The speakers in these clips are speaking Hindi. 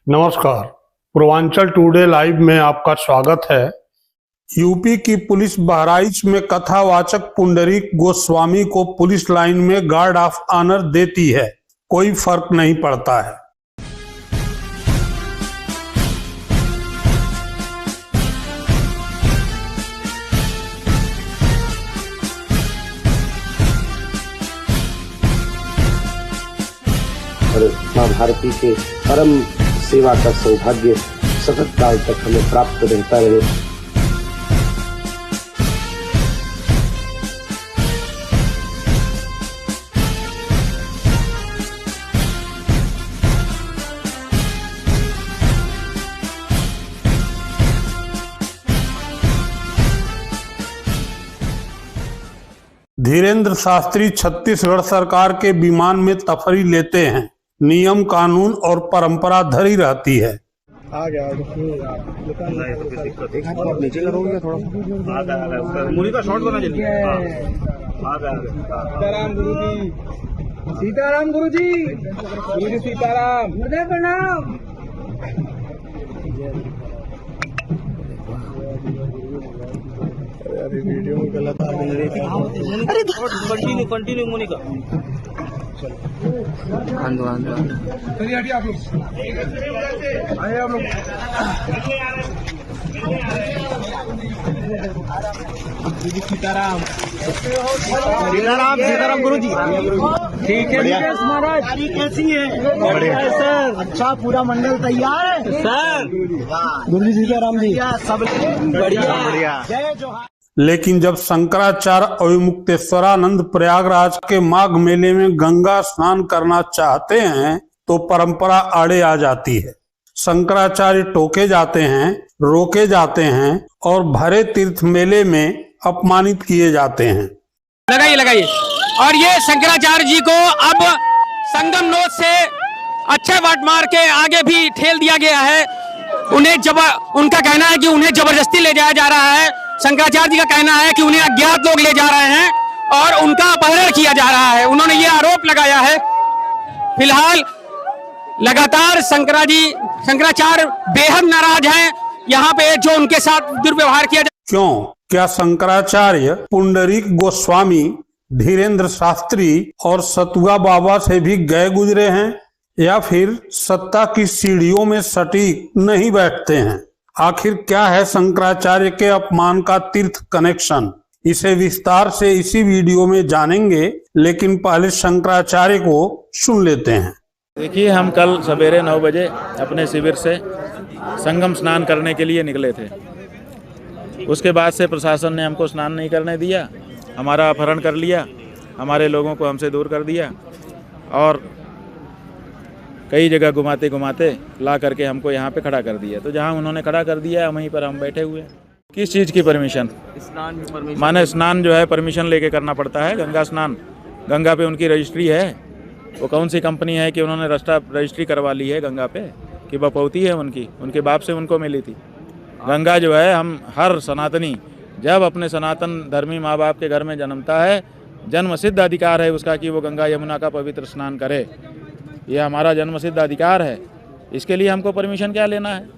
नमस्कार, पूर्वांचल टुडे लाइव में आपका स्वागत है। यूपी की पुलिस बहराइच में कथावाचक पुंडरीक गोस्वामी को पुलिस लाइन में गार्ड ऑफ ऑनर देती है, कोई फर्क नहीं पड़ता है। और माँ भारती के परम सेवा का सौभाग्य सतत काल तक हमें प्राप्त रहता रहे। धीरेन्द्र शास्त्री छत्तीसगढ़ सरकार के विमान में तफरी लेते हैं, नियम कानून और परंपरा धरी रहती है। आ गया नीचे करोगे थोड़ा मुड़ी का शॉट बना जल्दी। सीताराम गुरु जी, सीताराम गुरु जी, गुरु जी सीताराम, हृदय प्रणाम। अरे वीडियो में गलत आ गई। अरे कंटिन्यू मोनिका। चलिए हटिए आप लोग, आए आप लोग। सीताराम सीताराम सीताराम गुरु जी, ठीक है महाराज। कैसी है? बढ़िया है सर। अच्छा, पूरा मंडल तैयार है सर। गुरु जी सीताराम जी, सब बढ़िया बढ़िया। जय जोहार। लेकिन जब शंकराचार्य अविमुक्तेश्वरानंद प्रयागराज के माघ मेले में गंगा स्नान करना चाहते हैं तो परंपरा आड़े आ जाती है। शंकराचार्य टोके जाते हैं, रोके जाते हैं और भरे तीर्थ मेले में अपमानित किए जाते हैं। लगाइए। और ये शंकराचार्य जी को अब संगम नोद से अच्छे वाट मार के आगे भी ठेल दिया गया है। उनका कहना है कि उन्हें जबरदस्ती ले जाया जा रहा है। शंकराचार्य जी का कहना है कि उन्हें अज्ञात लोग ले जा रहे हैं और उनका अपहरण किया जा रहा है। उन्होंने ये आरोप लगाया है। फिलहाल लगातार शंकराचार्य बेहद नाराज हैं यहाँ पे जो उनके साथ दुर्व्यवहार किया क्यों? क्या शंकराचार्य पुंडरीक गोस्वामी, धीरेन्द्र शास्त्री और सतुआ बाबा से भी गए गुजरे हैं या फिर सत्ता की सीढ़ियों में सटीक नहीं बैठते हैं? आखिर क्या है शंकराचार्य के अपमान का तीर्थ कनेक्शन? इसे विस्तार से इसी वीडियो में जानेंगे, लेकिन पहले शंकराचार्य को सुन लेते हैं। देखिए, हम कल सवेरे 9 बजे अपने शिविर से संगम स्नान करने के लिए निकले थे। उसके बाद से प्रशासन ने हमको स्नान नहीं करने दिया, हमारा अपहरण कर लिया, हमारे लोगों को हमसे दूर कर दिया और कई जगह घुमाते घुमाते ला करके हमको यहाँ पे खड़ा कर दिया। तो जहाँ उन्होंने खड़ा कर दिया वहीं पर हम बैठे हुए। किस चीज़ की परमिशन? स्नान। माने स्नान जो है परमिशन लेके करना पड़ता है। गंगा स्नान, गंगा पे उनकी रजिस्ट्री है। वो कौन सी कंपनी है कि उन्होंने रजिस्ट्री करवा ली है गंगा पे कि बपौती है उनके बाप से उनको मिली थी। गंगा जो है, हम हर सनातनी जब अपने सनातन धर्मी माँ बाप के घर में जन्मता है, जन्म सिद्ध अधिकार है उसका कि वो गंगा यमुना का पवित्र स्नान करे। ये हमारा जन्म सिद्ध अधिकार है। इसके लिए हमको परमिशन क्या लेना है?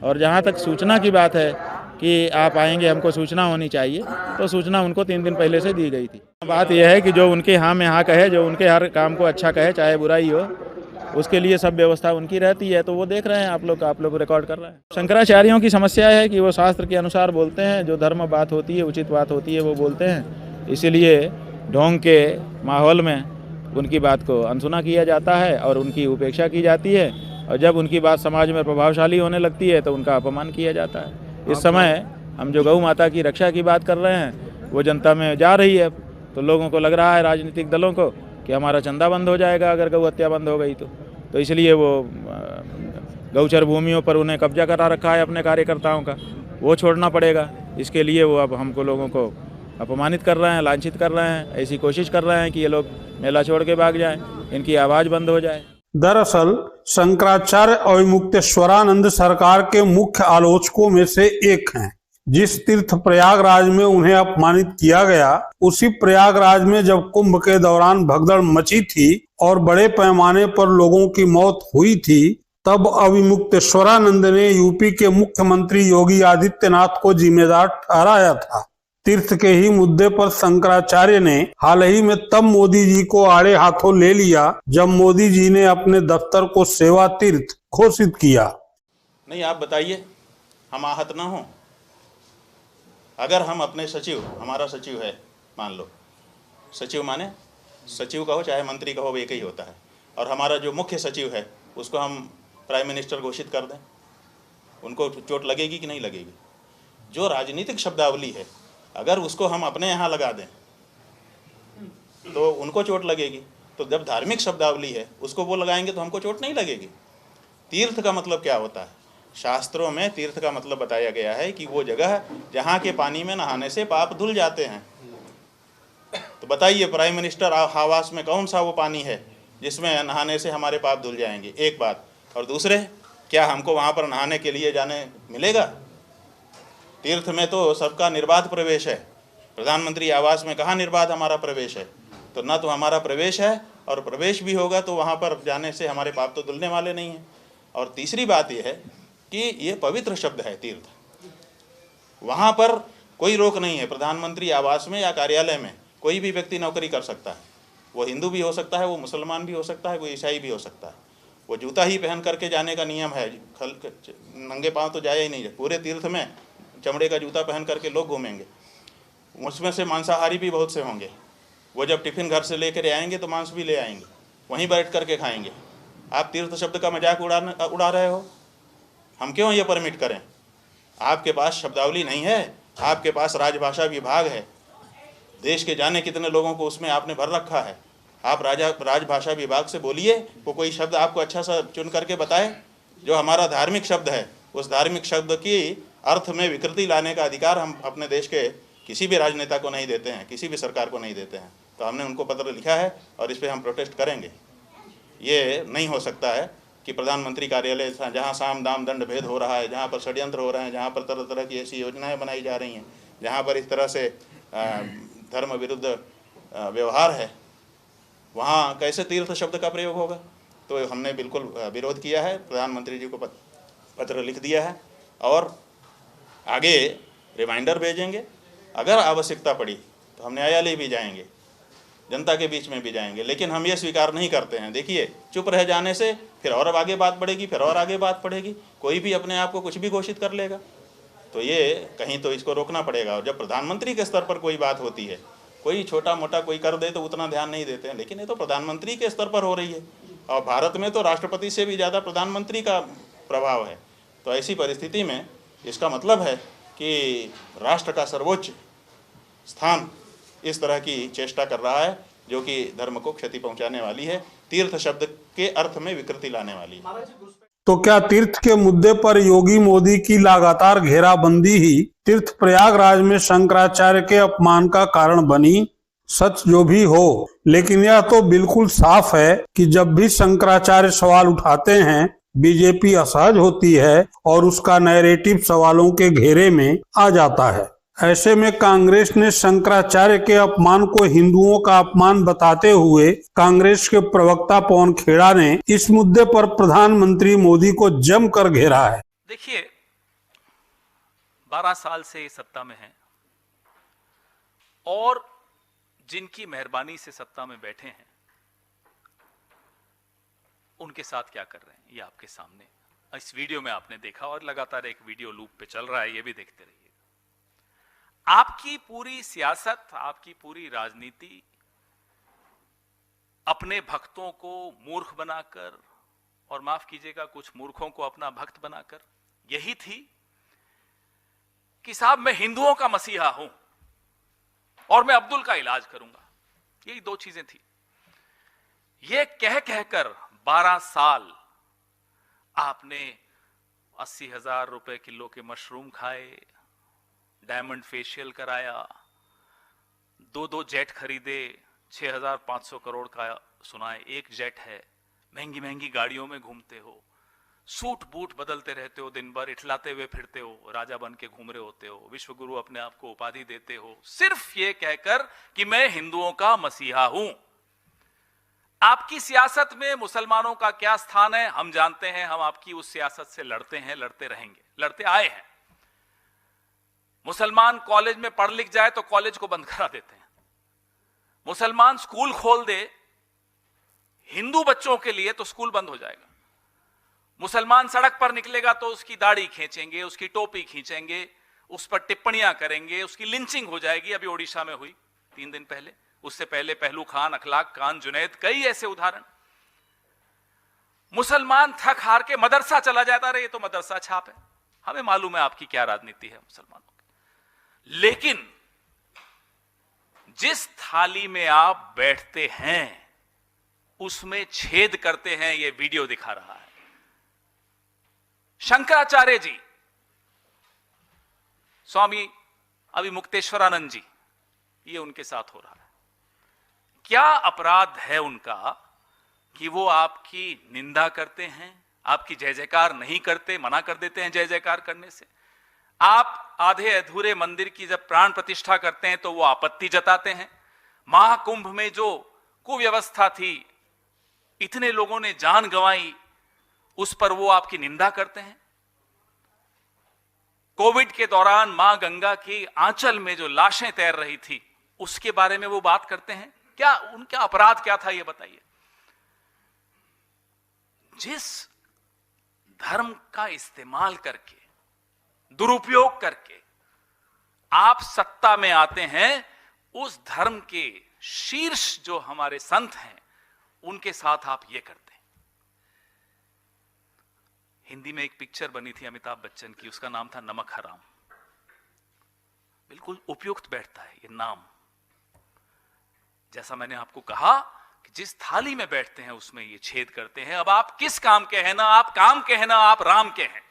और जहाँ तक सूचना की बात है कि आप आएंगे, हमको सूचना होनी चाहिए, तो सूचना उनको 3 दिन पहले से दी गई थी। बात यह है कि जो उनके हाँ में हाँ कहे, जो उनके हर काम को अच्छा कहे, चाहे बुराई हो, उसके लिए सब व्यवस्था उनकी रहती है। तो वो देख रहे हैं, आप लोग रिकॉर्ड कर रहे हैं। शंकराचार्यों की समस्या है कि वो शास्त्र के अनुसार बोलते हैं, जो धर्म बात होती है, उचित बात होती है, वो बोलते हैं। इसीलिए ढोंग के माहौल में उनकी बात को अनसुना किया जाता है और उनकी उपेक्षा की जाती है। और जब उनकी बात समाज में प्रभावशाली होने लगती है तो उनका अपमान किया जाता है। इस समय हम जो गौ माता की रक्षा की बात कर रहे हैं वो जनता में जा रही है। तो लोगों को लग रहा है, राजनीतिक दलों को, कि हमारा चंदा बंद हो जाएगा अगर गौ हत्या बंद हो गई तो इसलिए वो गौचर भूमियों पर उन्हें कब्जा करा रखा है अपने कार्यकर्ताओं का, वो छोड़ना पड़ेगा। इसके लिए वो अब हमको लोगों को अपमानित कर रहे हैं, लांछित कर रहे हैं। ऐसी कोशिश कर रहे हैं कि ये लोग मेला छोड़ के भाग जाएं, इनकी आवाज़ बंद हो जाए। दरअसल शंकराचार्य अविमुक्तेश्वरानंद सरकार के मुख्य आलोचकों में से एक हैं। जिस तीर्थ प्रयागराज में उन्हें अपमानित किया गया, उसी प्रयागराज में जब कुंभ के दौरान भगदड़ मची थी और बड़े पैमाने पर लोगों की मौत हुई थी, तब अविमुक्तेश्वरानंद ने यूपी के मुख्यमंत्री योगी आदित्यनाथ को जिम्मेदार ठहराया था। तीर्थ के ही मुद्दे पर शंकराचार्य ने हाल ही में तब मोदी जी को आड़े हाथों ले लिया जब मोदी जी ने अपने दफ्तर को सेवा तीर्थ घोषित किया। नहीं, आप बताइए, हम आहत ना हों? अगर हम अपने सचिव, हमारा सचिव है, मान लो सचिव माने सचिव कहो चाहे मंत्री कहो, एक ही होता है, और हमारा जो मुख्य सचिव है उसको हम प्राइम मिनिस्टर घोषित कर दें, उनको चोट लगेगी कि नहीं लगेगी? जो राजनीतिक शब्दावली है अगर उसको हम अपने यहाँ लगा दें तो उनको चोट लगेगी, तो जब धार्मिक शब्दावली है उसको वो लगाएंगे तो हमको चोट नहीं लगेगी। तीर्थ का मतलब क्या होता है? शास्त्रों में तीर्थ का मतलब बताया गया है कि वो जगह जहाँ के पानी में नहाने से पाप धुल जाते हैं। तो बताइए, प्राइम मिनिस्टर आवास में कौन सा वो पानी है जिसमें नहाने से हमारे पाप धुल जाएंगे? एक बात। और दूसरे, क्या हमको वहाँ पर नहाने के लिए जाने मिलेगा? तीर्थ में तो सबका निर्बाध प्रवेश है, प्रधानमंत्री आवास में कहाँ निर्बाध हमारा प्रवेश है? तो ना तो हमारा प्रवेश है, और प्रवेश भी होगा तो वहाँ पर जाने से हमारे पाप तो धुलने वाले नहीं हैं। और तीसरी बात यह है कि ये पवित्र शब्द है तीर्थ, वहाँ पर कोई रोक नहीं है। प्रधानमंत्री आवास में या कार्यालय में कोई भी व्यक्ति नौकरी कर सकता है, वो हिंदू भी हो सकता है, वो मुसलमान भी हो सकता है, कोई ईसाई भी हो सकता है। वो जूता ही पहन करके जाने का नियम है, नंगे पाँव तो जाया ही नहीं है। पूरे तीर्थ में चमड़े का जूता पहन करके लोग घूमेंगे। उसमें से मांसाहारी भी बहुत से होंगे, वो जब टिफिन घर से लेकर आएंगे तो मांस भी ले आएंगे, वहीं बैठ करके खाएंगे। आप तीर्थ शब्द का मजाक उड़ा रहे हो, हम क्यों ये परमिट करें? आपके पास शब्दावली नहीं है, आपके पास राजभाषा विभाग है, देश के जाने कितने लोगों को उसमें आपने भर रखा है। आप राजभाषा विभाग से बोलिए, वो कोई शब्द आपको अच्छा सा चुन करके बताए। जो हमारा धार्मिक शब्द है, उस धार्मिक शब्द की अर्थ में विकृति लाने का अधिकार हम अपने देश के किसी भी राजनेता को नहीं देते हैं, किसी भी सरकार को नहीं देते हैं। तो हमने उनको पत्र लिखा है और इस पर हम प्रोटेस्ट करेंगे। ये नहीं हो सकता है कि प्रधानमंत्री कार्यालय जहाँ साम दाम दंड भेद हो रहा है, जहाँ पर षड्यंत्र हो रहे हैं, जहाँ पर तरह तरह की ऐसी योजनाएं बनाई जा रही हैं, जहाँ पर इस तरह से धर्म विरुद्ध व्यवहार है, वहाँ कैसे तीर्थ शब्द का प्रयोग होगा? तो हमने बिल्कुल विरोध किया है, प्रधानमंत्री जी को पत्र लिख दिया है और आगे रिमाइंडर भेजेंगे। अगर आवश्यकता पड़ी तो हम न्यायालय भी जाएंगे, जनता के बीच में भी जाएंगे, लेकिन हम ये स्वीकार नहीं करते हैं। देखिए, चुप रह जाने से फिर और आगे बात बढ़ेगी, फिर और आगे बात बढ़ेगी, कोई भी अपने आप को कुछ भी घोषित कर लेगा। तो ये कहीं तो इसको रोकना पड़ेगा। और जब प्रधानमंत्री के स्तर पर कोई बात होती है, कोई छोटा मोटा कोई कर दे तो उतना ध्यान नहीं देते हैं, लेकिन ये तो प्रधानमंत्री के स्तर पर हो रही है और भारत में तो राष्ट्रपति से भी ज़्यादा प्रधानमंत्री का प्रभाव है। तो ऐसी परिस्थिति में इसका मतलब है कि राष्ट्र का सर्वोच्च स्थान इस तरह की चेष्टा कर रहा है जो कि धर्म को क्षति पहुंचाने वाली है, तीर्थ शब्द के अर्थ में विकृति लाने वाली है। तो क्या तीर्थ के मुद्दे पर योगी मोदी की लगातार घेराबंदी ही तीर्थ प्रयागराज में शंकराचार्य के अपमान का कारण बनी? सच जो भी हो, लेकिन यह तो बिल्कुल साफ है कि जब भी शंकराचार्य सवाल उठाते हैं, बीजेपी असहज होती है और उसका नैरेटिव सवालों के घेरे में आ जाता है। ऐसे में कांग्रेस ने शंकराचार्य के अपमान को हिंदुओं का अपमान बताते हुए कांग्रेस के प्रवक्ता पवन खेड़ा ने इस मुद्दे पर प्रधानमंत्री मोदी को जमकर घेरा है। देखिए, 12 साल से सत्ता में हैं और जिनकी मेहरबानी से सत्ता में बैठे हैं उनके साथ क्या कर रहे हैं ये आपके सामने इस वीडियो में आपने देखा और लगातार एक वीडियो लूप पे चल रहा है, ये भी देखते रहिए। आपकी पूरी सियासत, आपकी पूरी राजनीति अपने भक्तों को मूर्ख बनाकर और माफ कीजिएगा कुछ मूर्खों को अपना भक्त बनाकर यही थी कि साहब मैं हिंदुओं का मसीहा हूं और मैं अब्दुल का इलाज करूंगा। यही दो चीजें थी। ये कह कहकर 12 साल आपने 80,000 रुपए किलो के मशरूम खाए, डायमंड फेशियल कराया, 2 जेट खरीदे, 6,500 करोड़ का सुना है एक जेट है, महंगी महंगी गाड़ियों में घूमते हो, सूट बूट बदलते रहते हो, दिन भर इठलाते हुए फिरते हो, राजा बन के घूम रहे होते हो, विश्व गुरु अपने आप को उपाधि देते हो, सिर्फ ये कहकर कि मैं हिंदुओं का मसीहा हूं। आपकी सियासत में मुसलमानों का क्या स्थान है हम जानते हैं। हम आपकी उस सियासत से लड़ते हैं, लड़ते रहेंगे, लड़ते आए हैं। मुसलमान कॉलेज में पढ़ लिख जाए तो कॉलेज को बंद करा देते हैं। मुसलमान स्कूल खोल दे हिंदू बच्चों के लिए तो स्कूल बंद हो जाएगा। मुसलमान सड़क पर निकलेगा तो उसकी दाढ़ी खींचेंगे, उसकी टोपी खींचेंगे, उस पर टिप्पणियां करेंगे, उसकी लिंचिंग हो जाएगी। अभी ओडिशा में हुई 3 दिन पहले, उससे पहले पहलू खान, अखलाक खान, जुनैद, कई ऐसे उदाहरण। मुसलमान थक हार के मदरसा चला जाता रहे, ये तो मदरसा छाप है। हमें मालूम है आपकी क्या राजनीति है मुसलमानों की, लेकिन जिस थाली में आप बैठते हैं उसमें छेद करते हैं, यह वीडियो दिखा रहा है। शंकराचार्य जी, स्वामी अभी मुक्तेश्वरानंद जी, ये उनके साथ हो रहा है। क्या अपराध है उनका कि वो आपकी निंदा करते हैं, आपकी जय जयकार नहीं करते, मना कर देते हैं जय जयकार करने से। आप आधे अधूरे मंदिर की जब प्राण प्रतिष्ठा करते हैं तो वो आपत्ति जताते हैं। महाकुंभ में जो कुव्यवस्था थी, इतने लोगों ने जान गंवाई, उस पर वो आपकी निंदा करते हैं। कोविड के दौरान मां गंगा की आंचल में जो लाशें तैर रही थी उसके बारे में वो बात करते हैं। क्या उनका अपराध क्या था, ये बताइए। जिस धर्म का इस्तेमाल करके, दुरुपयोग करके आप सत्ता में आते हैं, उस धर्म के शीर्ष जो हमारे संत हैं उनके साथ आप ये करते हैं। हिंदी में एक पिक्चर बनी थी अमिताभ बच्चन की, उसका नाम था नमक हराम। बिल्कुल उपयुक्त बैठता है ये नाम। जैसा मैंने आपको कहा कि जिस थाली में बैठते हैं उसमें ये छेद करते हैं। अब आप किस काम के हैं, ना आप काम के हैं ना आप राम के हैं।